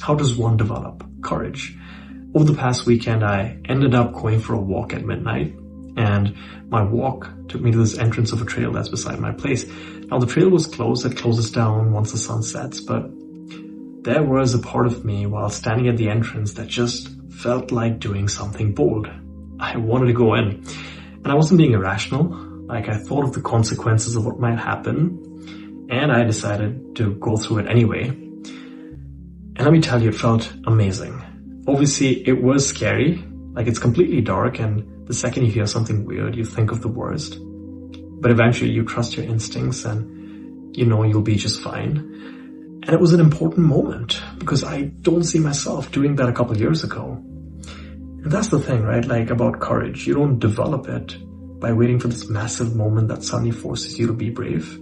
How does one develop courage? Over the past weekend, I ended up going for a walk at midnight, and my walk took me to this entrance of a trail that's beside my place. Now, the trail was closed. It closes down once the sun sets, but there was a part of me while standing at the entrance that just felt like doing something bold. I wanted to go in, and I wasn't being irrational. Like, I thought of the consequences of what might happen, and I decided to go through it anyway. And let me tell you, it felt amazing. Obviously, it was scary. Like, it's completely dark, and the second you hear something weird, you think of the worst. But eventually you trust your instincts and you know you'll be just fine. And it was an important moment because I don't see myself doing that a couple of years ago. And that's the thing, right? Like, about courage. You don't develop it by waiting for this massive moment that suddenly forces you to be brave.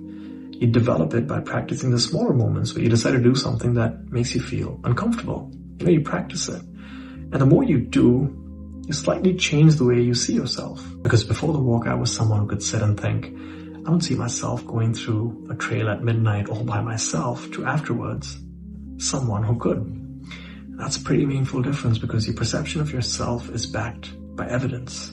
You develop it by practicing the smaller moments where you decide to do something that makes you feel uncomfortable. You practice it. And the more you do, you slightly change the way you see yourself. Because before the walk, I was someone who could sit and think, I don't see myself going through a trail at midnight all by myself, to afterwards, someone who could. That's a pretty meaningful difference because your perception of yourself is backed by evidence.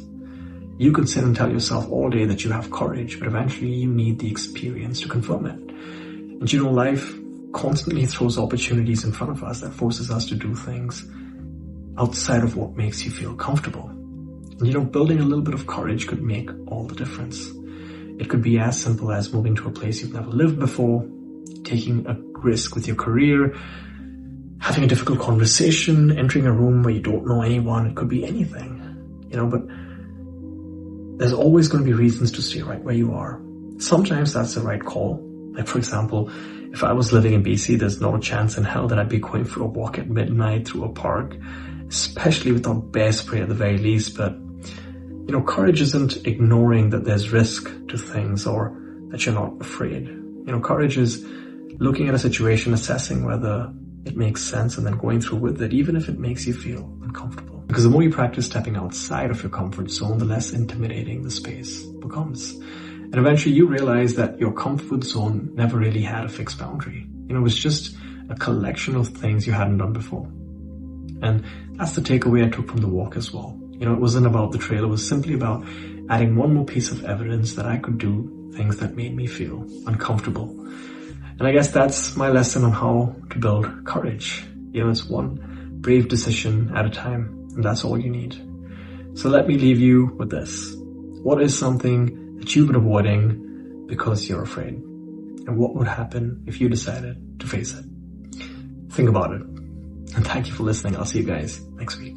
You could sit and tell yourself all day that you have courage, but eventually you need the experience to confirm it. And life constantly throws opportunities in front of us that forces us to do things outside of what makes you feel comfortable. And building a little bit of courage could make all the difference. It could be as simple as moving to a place you've never lived before, taking a risk with your career, having a difficult conversation, entering a room where you don't know anyone. It could be anything, but there's always going to be reasons to stay right where you are. Sometimes that's the right call. Like, for example, if I was living in BC, there's not a chance in hell that I'd be going for a walk at midnight through a park, especially without bear spray at the very least. But, courage isn't ignoring that there's risk to things or that you're not afraid. Courage is looking at a situation, assessing whether it makes sense and then going through with it, even if it makes you feel uncomfortable. Because the more you practice stepping outside of your comfort zone, the less intimidating the space becomes. And eventually you realize that your comfort zone never really had a fixed boundary. It was just a collection of things you hadn't done before. And that's the takeaway I took from the walk as well. It wasn't about the trail. It was simply about adding one more piece of evidence that I could do things that made me feel uncomfortable. And I guess that's my lesson on how to build courage. It's one brave decision at a time, and that's all you need. So let me leave you with this. What is something that you've been avoiding because you're afraid? And what would happen if you decided to face it? Think about it. And thank you for listening. I'll see you guys next week.